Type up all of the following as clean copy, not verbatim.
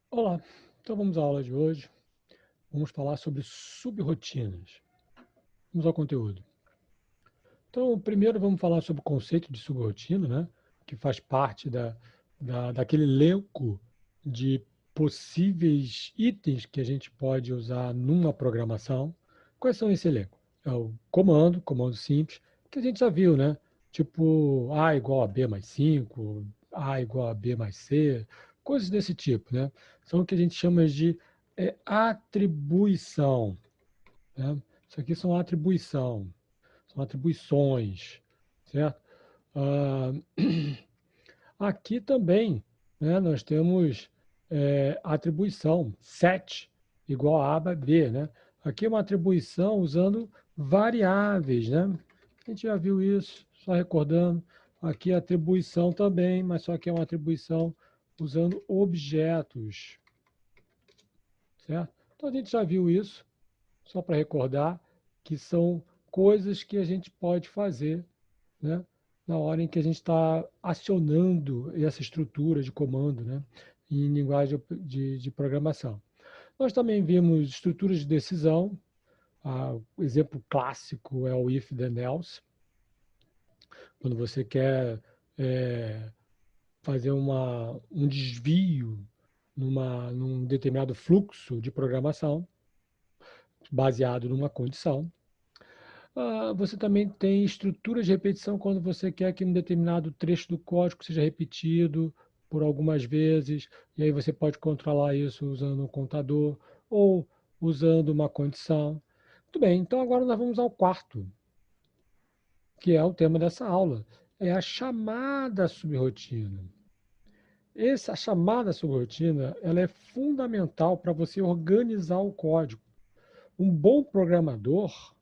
Olá, então vamos à aula de hoje. Vamos falar sobre subrrotinas. Vamos ao conteúdo. Então, primeiro vamos falar sobre o conceito de subrrotina, né? Que faz parte daquele elenco de possíveis itens que a gente pode usar numa programação. Quais são esse elenco? É o comando simples, que a gente já viu, né? Tipo A igual a B mais 5, A igual a B mais C, coisas desse tipo, né? São o que a gente chama de atribuição, né? Isso aqui são atribuições, certo? Ah, aqui também, né, nós temos atribuição, set igual a aba B, né? Aqui é uma atribuição usando variáveis, né? A gente já viu isso, só recordando. Aqui é atribuição também, mas só que é uma atribuição usando objetos, certo? Então a gente já viu isso, só para recordar que são coisas que a gente pode fazer, né, na hora em que a gente está acionando essa estrutura de comando, né, em linguagem de programação. Nós também vimos estruturas de decisão. O exemplo clássico é o if then else, quando você quer fazer um desvio num determinado fluxo de programação baseado numa condição. Você também tem estruturas de repetição quando você quer que um determinado trecho do código seja repetido por algumas vezes, e aí você pode controlar isso usando um contador ou usando uma condição. Muito bem, então agora nós vamos ao quarto, que é o tema dessa aula, é a chamada subrotina. A chamada subrotina, ela é fundamental para você organizar o código. Um bom programador,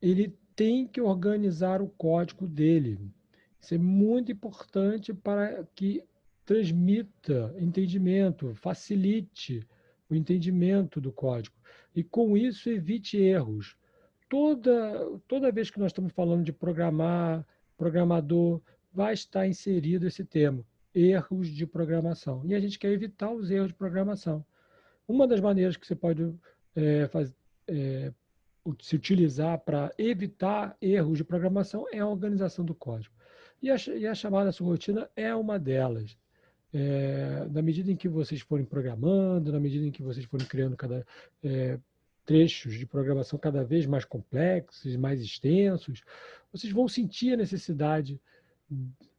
ele tem que organizar o código dele. Isso é muito importante para que transmita entendimento, facilite o entendimento do código. E com isso evite erros. Toda vez que nós estamos falando de programar, programador, vai estar inserido esse termo, erros de programação. E a gente quer evitar os erros de programação. Uma das maneiras que você pode fazer, se utilizar para evitar erros de programação é a organização do código. E a chamada subrotina é uma delas. Na medida em que vocês forem programando, na medida em que vocês forem criando trechos de programação cada vez mais complexos, mais extensos, vocês vão sentir a necessidade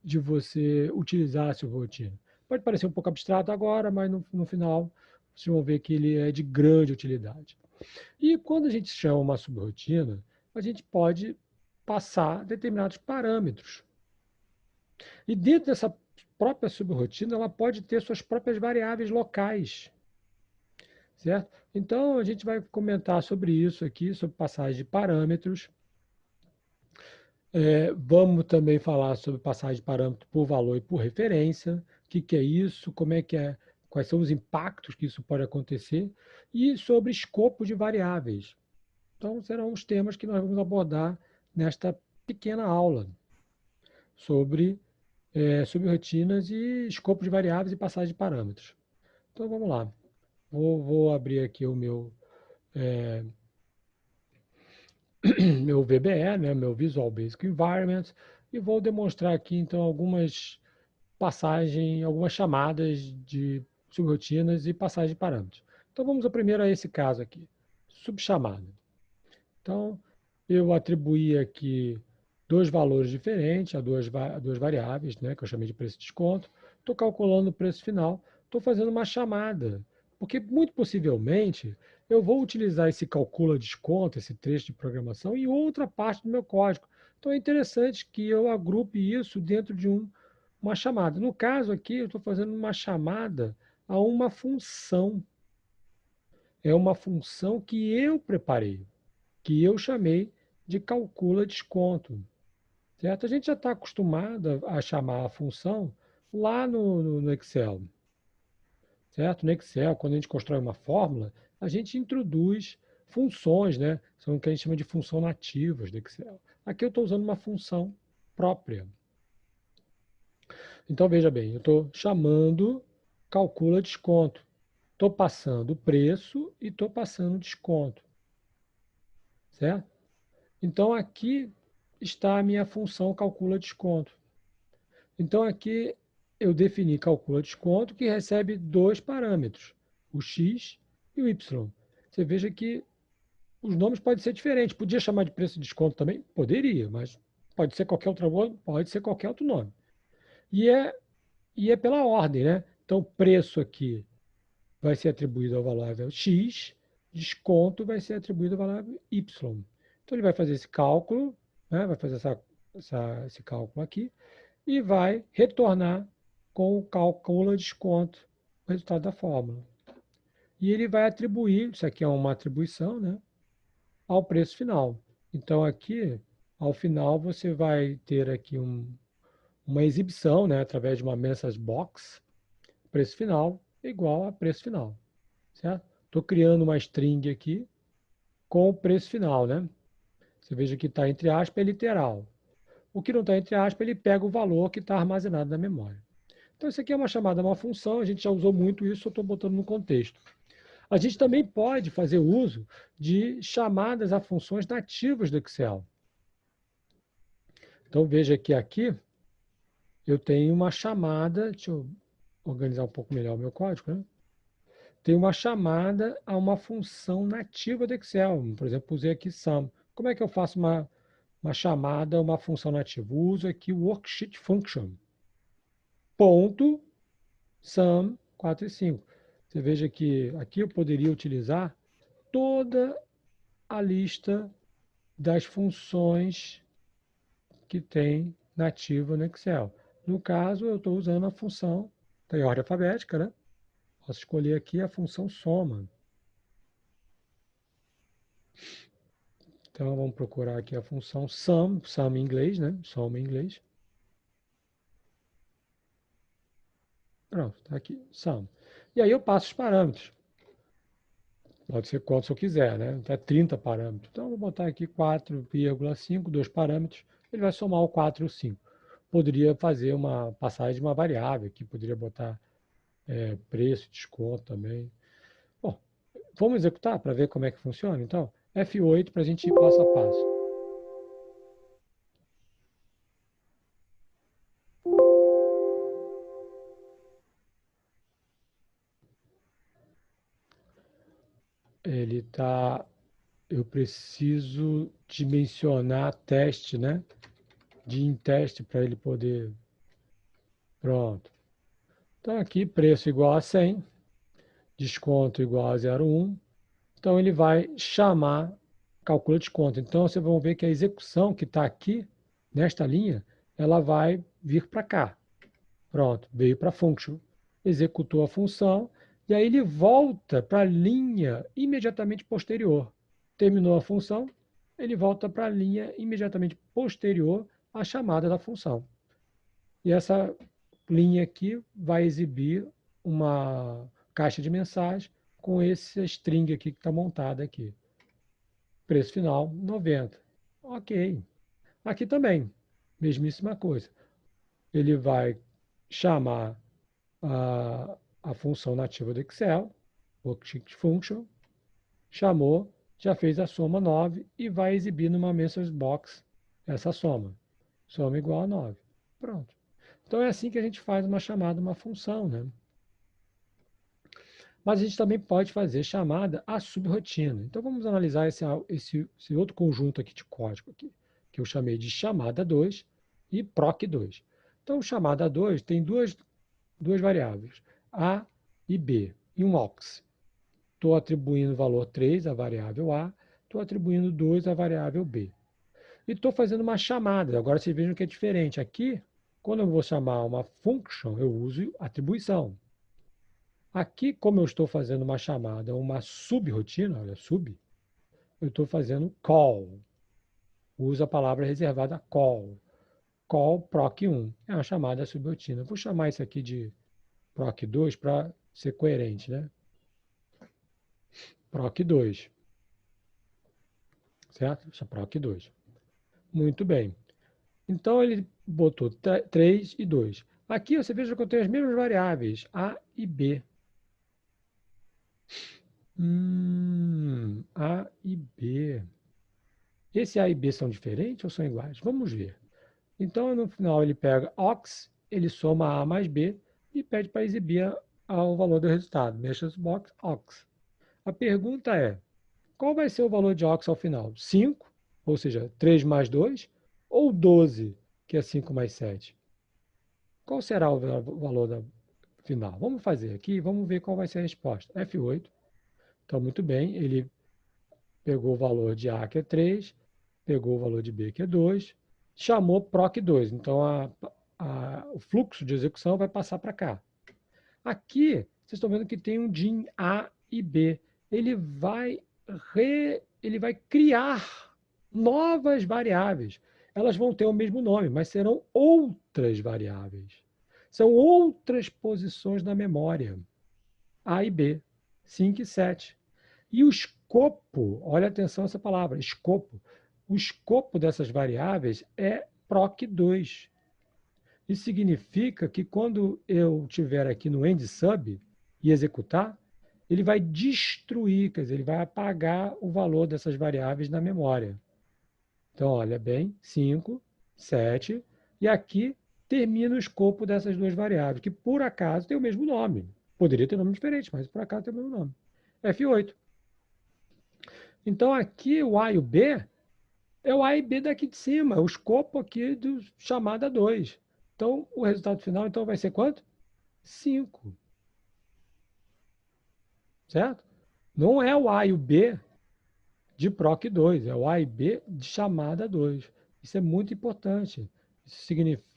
de você utilizar a subrotina. Pode parecer um pouco abstrato agora, mas no final vocês vão ver que ele é de grande utilidade. E quando a gente chama uma subrotina, a gente pode passar determinados parâmetros. E dentro dessa própria subrotina, ela pode ter suas próprias variáveis locais, certo? Então, a gente vai comentar sobre isso aqui, sobre passagem de parâmetros. Vamos também falar sobre passagem de parâmetro por valor e por referência. O que é isso? Como é que é? Quais são os impactos que isso pode acontecer? E sobre escopo de variáveis. Então, serão os temas que nós vamos abordar nesta pequena aula sobre subrrotinas e escopo de variáveis e passagem de parâmetros. Então, vamos lá. Vou abrir aqui o meu VBE, né, meu Visual Basic Environment, e vou demonstrar aqui, então, algumas passagens, algumas chamadas de subrrotinas e passagem de parâmetros. Então, vamos primeiro a esse caso aqui, subchamada. Então, eu atribuí aqui dois valores diferentes a duas variáveis, né, que eu chamei de preço e desconto. Estou calculando o preço final, estou fazendo uma chamada, porque muito possivelmente eu vou utilizar esse calcula desconto, esse trecho de programação, em outra parte do meu código. Então é interessante que eu agrupe isso dentro de uma chamada. No caso aqui, eu estou fazendo uma chamada a uma função. É uma função que eu preparei, que eu chamei de calcula desconto, certo? A gente já está acostumado a chamar a função lá no Excel, certo? No Excel, quando a gente constrói uma fórmula, a gente introduz funções, né? São o que a gente chama de função nativas do Excel. Aqui eu estou usando uma função própria. Então, veja bem, eu estou chamando calcula desconto. Estou passando o preço e estou passando o desconto, certo? Então, aqui está a minha função calcula desconto. Então, aqui eu defini calcula desconto, que recebe dois parâmetros, o x e o y. Você veja que os nomes podem ser diferentes. Podia chamar de preço de desconto também? Poderia, mas pode ser qualquer outro nome. E é pela ordem, né? Então, preço aqui vai ser atribuído ao variável x, desconto vai ser atribuído ao variável y. Então, ele vai fazer esse cálculo, né? Vai fazer esse cálculo aqui, e vai retornar com o cálculo desconto, o resultado da fórmula. E ele vai atribuir, isso aqui é uma atribuição, né, ao preço final. Então, aqui, ao final, você vai ter aqui uma exibição, né, através de uma message box, preço final igual a preço final, certo? Estou criando uma string aqui com o preço final, né? Você veja que está entre aspas, é literal. O que não está entre aspas, ele pega o valor que está armazenado na memória. Então, isso aqui é uma chamada, uma função, a gente já usou muito isso, eu estou botando no contexto. A gente também pode fazer uso de chamadas a funções nativas do Excel. Então, veja que aqui eu tenho uma chamada, deixa eu organizar um pouco melhor o meu código, né? Tem uma chamada a uma função nativa do Excel. Por exemplo, usei aqui sum. Como é que eu faço uma chamada a uma função nativa? Uso aqui o worksheet function. Ponto sum 4 e 5. Você veja que aqui eu poderia utilizar toda a lista das funções que tem nativa no Excel. No caso, eu estou usando a função da ordem alfabética, né? Posso escolher aqui a função soma. Então, vamos procurar aqui a função sum, sum em inglês, né? Soma em inglês. Pronto, está aqui, sum. E aí eu passo os parâmetros. Pode ser quantos eu quiser, né? Até 30 parâmetros. Então, eu vou botar aqui 4,5, dois parâmetros. Ele vai somar o 4 e o 5. Poderia fazer uma passagem de uma variável aqui, poderia botar preço, desconto também. Bom, vamos executar para ver como é que funciona? Então, F8 para a gente ir passo a passo. Ele está... Eu preciso dimensionar teste, né? De em teste para ele poder... Pronto. Então, aqui, preço igual a 100, desconto igual a 0,1. Então, ele vai chamar calcula desconto. Então, vocês vão ver que a execução que está aqui, nesta linha, ela vai vir para cá. Pronto, veio para function. Executou a função, e aí ele volta para a linha imediatamente posterior. Terminou a função, ele volta para a linha imediatamente posterior à chamada da função. E essa linha aqui vai exibir uma caixa de mensagem com esse string aqui que está montada aqui. Preço final, 90. Ok. Aqui também, mesmíssima coisa. Ele vai chamar a função nativa do Excel, worksheet function, chamou, já fez a soma 9 e vai exibir numa message box essa soma. Soma igual a 9. Pronto. Então é assim que a gente faz uma chamada, uma função, né? Mas a gente também pode fazer chamada a subrotina. Então vamos analisar esse outro conjunto aqui de código aqui, que eu chamei de chamada 2 e proc2. Então chamada 2 tem duas variáveis, A e B, e um aux. Estou atribuindo o valor 3 à variável A, estou atribuindo 2 à variável B. E estou fazendo uma chamada. Agora vocês vejam que é diferente. Aqui, quando eu vou chamar uma function, eu uso atribuição. Aqui, como eu estou fazendo uma chamada, uma subrotina, olha, sub, eu estou fazendo call. Uso a palavra reservada call. Call proc1. É uma chamada subrotina. Vou chamar isso aqui de proc2 para ser coerente, né? proc2. Certo? proc2. Muito bem. Então, ele botou 3 e 2. Aqui você veja que eu tenho as mesmas variáveis, A e B. A e B. Esse A e B são diferentes ou são iguais? Vamos ver. Então, no final, ele pega ox, ele soma A mais B e pede para exibir o valor do resultado. Measures box ox. A pergunta é, qual vai ser o valor de ox ao final? 5, ou seja, 3 mais 2, ou 12, que é 5 mais 7? Qual será o valor final? Vamos fazer aqui, vamos ver qual vai ser a resposta. F8. Então, muito bem, ele pegou o valor de A, que é 3, pegou o valor de B, que é 2, chamou PROC2. Então, o fluxo de execução vai passar para cá. Aqui, vocês estão vendo que tem um DIN A e B. Ele vai criar novas variáveis. Elas vão ter o mesmo nome, mas serão outras variáveis. São outras posições na memória. A e B, 5 e 7. E o escopo, olha atenção a essa palavra, escopo. O escopo dessas variáveis é PROC2. Isso significa que quando eu tiver aqui no end_sub e executar, ele vai destruir, quer dizer, ele vai apagar o valor dessas variáveis na memória. Então, olha bem, 5, 7, e aqui termina o escopo dessas duas variáveis, que por acaso tem o mesmo nome. Poderia ter nome diferente, mas por acaso tem o mesmo nome. F8. Então, aqui o A e o B é o A e B daqui de cima, o escopo aqui do chamada 2. Então, o resultado final então, vai ser quanto? 5. Certo? Não é o A e o B de PROC2, é o A e B de chamada 2. Isso é muito importante. Isso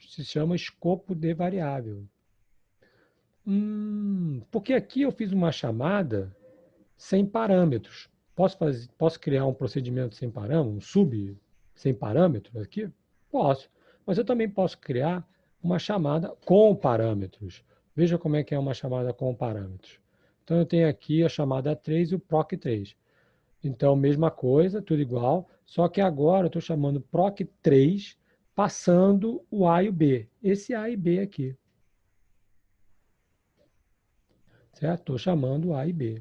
se chama escopo de variável. Porque aqui eu fiz uma chamada sem parâmetros. Posso criar um procedimento sem parâmetros, um sub sem parâmetros aqui? Posso. Mas eu também posso criar uma chamada com parâmetros. Veja como é que é uma chamada com parâmetros. Então, eu tenho aqui a chamada 3 e o PROC3. Então, mesma coisa, tudo igual, só que agora eu estou chamando PROC3 passando o A e o B. Esse A e B aqui. Certo? Estou chamando A e B.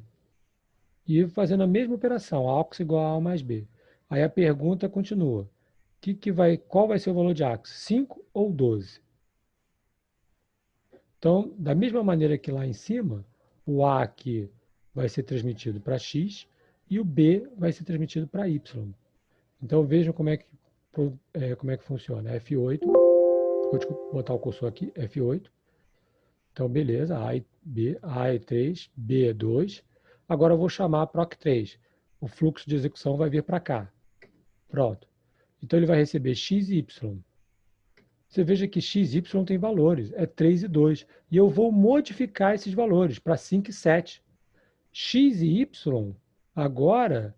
E fazendo a mesma operação, AUX igual a A mais B. Aí a pergunta continua. Qual vai ser o valor de AUX? 5 ou 12? Então, da mesma maneira que lá em cima, o A aqui vai ser transmitido para X e o B vai ser transmitido para Y. Então, vejam como é que funciona. F8, vou botar o cursor aqui, F8. Então, beleza, A é 3, B é 2. Agora eu vou chamar PROC3. O fluxo de execução vai vir para cá. Pronto. Então ele vai receber x e y. Você veja que x e y tem valores, é 3 e 2. E eu vou modificar esses valores para 5 e 7. X e y agora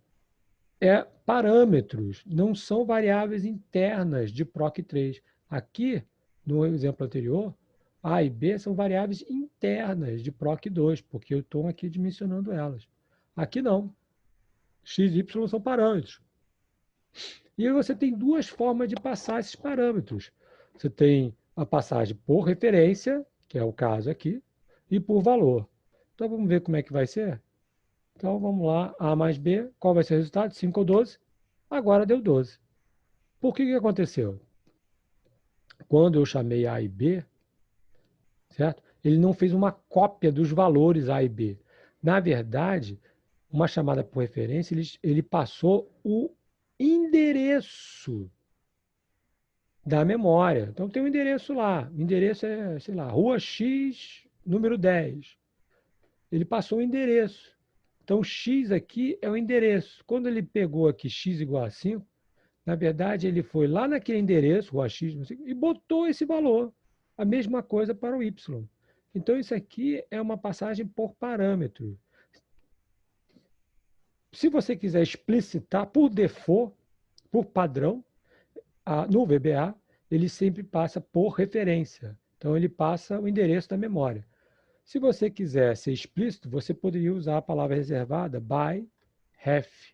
é parâmetros, não são variáveis internas de PROC3. Aqui, no exemplo anterior, A e B são variáveis internas de PROC2, porque eu estou aqui dimensionando elas. Aqui não. X e Y são parâmetros. E aí você tem duas formas de passar esses parâmetros. Você tem a passagem por referência, que é o caso aqui, e por valor. Então vamos ver como é que vai ser? Então vamos lá, A mais B, qual vai ser o resultado? 5 ou 12? Agora deu 12. Por que aconteceu? Quando eu chamei A e B, certo? Ele não fez uma cópia dos valores A e B. Na verdade, uma chamada por referência, ele passou o endereço da memória. Então tem um endereço lá. O endereço é, sei lá, Rua X, número 10. Ele passou o endereço. Então X aqui é o endereço. Quando ele pegou aqui X igual a 5, na verdade ele foi lá naquele endereço, Rua X, e botou esse valor. A mesma coisa para o Y. Então isso aqui é uma passagem por parâmetro. Se você quiser explicitar por default, por padrão, no VBA, ele sempre passa por referência. Então, ele passa o endereço da memória. Se você quiser ser explícito, você poderia usar a palavra reservada by ref.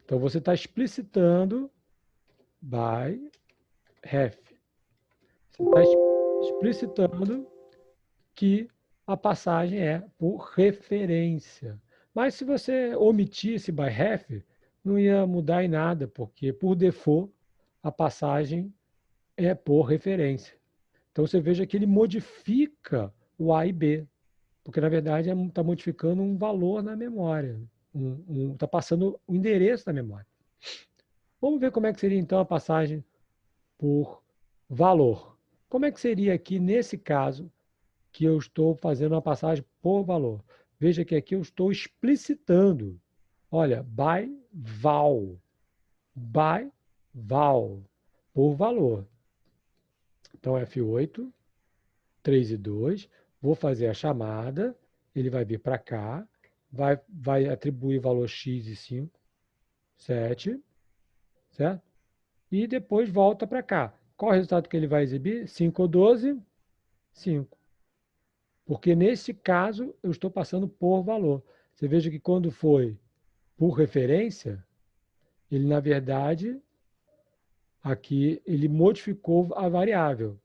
Então, você está explicitando by ref. Você está explicitando que a passagem é por referência. Mas se você omitisse by ref, não ia mudar em nada, porque por default a passagem é por referência. Então você veja que ele modifica o A e B, porque na verdade está modificando um valor na memória, está passando o endereço da memória. Vamos ver como é que seria então a passagem por valor. Como é que seria aqui nesse caso que eu estou fazendo uma passagem por valor? Veja que aqui eu estou explicitando. Olha, by val, por valor. Então F8, 3 e 2, vou fazer a chamada, ele vai vir para cá, vai atribuir valor x e 5, 7, certo? E depois volta para cá. Qual o resultado que ele vai exibir? 5 ou 12? 5. Porque nesse caso eu estou passando por valor. Você veja que quando foi por referência, ele na verdade, aqui ele modificou a variável.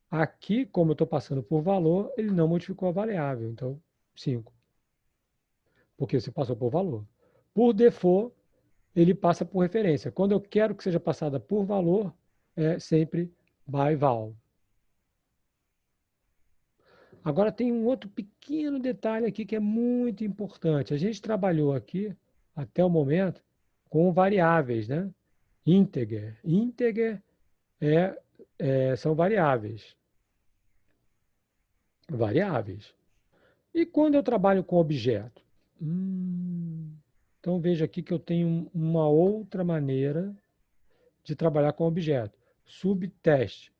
Aqui, como eu estou passando por valor, ele não modificou a variável. Então, 5. Porque você passou por valor. Por default, ele passa por referência. Quando eu quero que seja passada por valor, é sempre by val. Agora tem um outro pequeno detalhe aqui que é muito importante. A gente trabalhou aqui, até o momento, com variáveis, né? Integer. Integer são variáveis. Variáveis. E quando eu trabalho com objeto? Então veja aqui que eu tenho uma outra maneira de trabalhar com objeto. Subteste.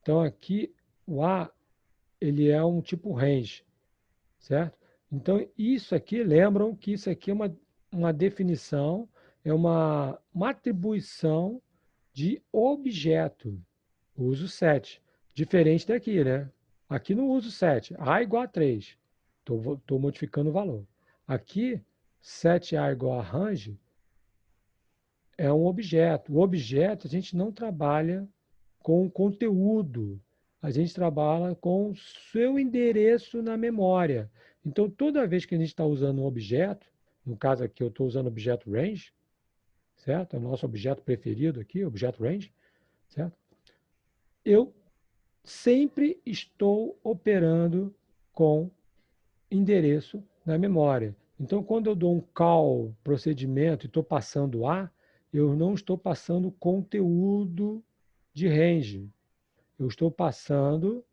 Então aqui o A ele é um tipo range, certo? Então isso aqui, lembram que isso aqui é uma definição, é uma atribuição de objeto. Uso 7. Diferente daqui, né? Aqui não uso 7. A igual a 3. Estou modificando o valor. Aqui, 7A igual a range é um objeto. O objeto, a gente não trabalha com conteúdo. A gente trabalha com o seu endereço na memória. Então, toda vez que a gente está usando um objeto, no caso aqui eu estou usando o objeto range, certo? É o nosso objeto preferido aqui, objeto range, certo? Eu sempre estou operando com endereço na memória. Então, quando eu dou um call procedimento e estou passando A, eu não estou passando conteúdo de range. Eu estou passando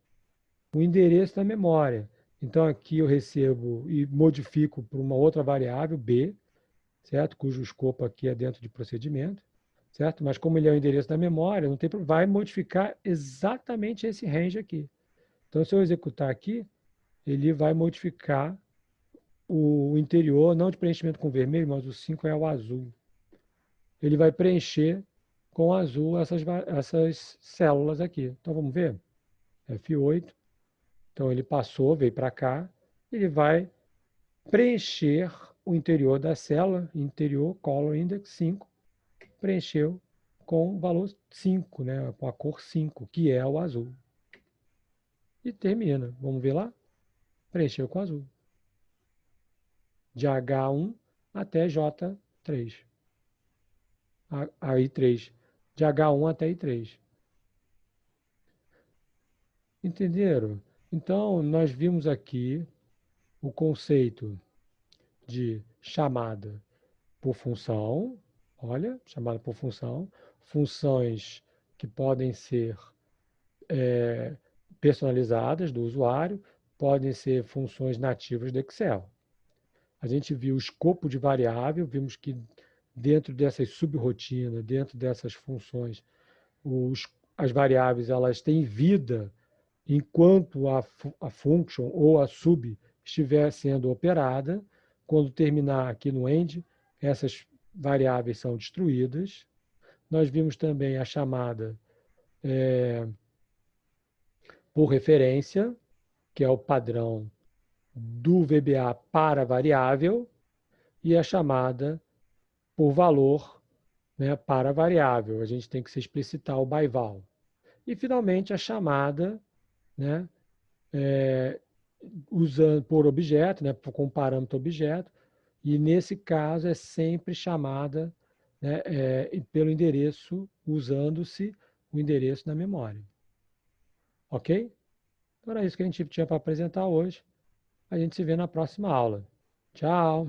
o endereço da memória. Então, aqui eu recebo e modifico para uma outra variável, B, certo? Cujo escopo aqui é dentro de procedimento, certo? Mas como ele é o endereço da memória, não tem problema, vai modificar exatamente esse range aqui. Então, se eu executar aqui, ele vai modificar o interior, não de preenchimento com vermelho, mas o 5 é o azul. Ele vai preencher com azul essas células aqui. Então, vamos ver? F8. Então, ele passou, veio para cá. Ele vai preencher o interior da célula, interior, color index 5, preencheu com o valor 5, né, com a cor 5, que é o azul. E termina. Vamos ver lá? Preencheu com azul. De H1 até J3. A I3. De H1 até I3. Entenderam? Então, nós vimos aqui o conceito de chamada por função. Olha, chamada por função. Funções que podem ser personalizadas do usuário, podem ser funções nativas do Excel. A gente viu o escopo de variável, vimos que dentro dessas subrotinas, dentro dessas funções, as variáveis elas têm vida enquanto a function ou a sub estiver sendo operada. Quando terminar aqui no end, essas variáveis são destruídas. Nós vimos também a chamada por referência, que é o padrão do VBA para a variável, e a chamada por valor, né, para a variável. A gente tem que se explicitar o by val. E, finalmente, a chamada né? Usando por objeto, né? Com parâmetro objeto, e nesse caso é sempre chamada, né, pelo endereço, usando-se o endereço na memória. Ok? Então era isso que a gente tinha para apresentar hoje. A gente se vê na próxima aula. Tchau!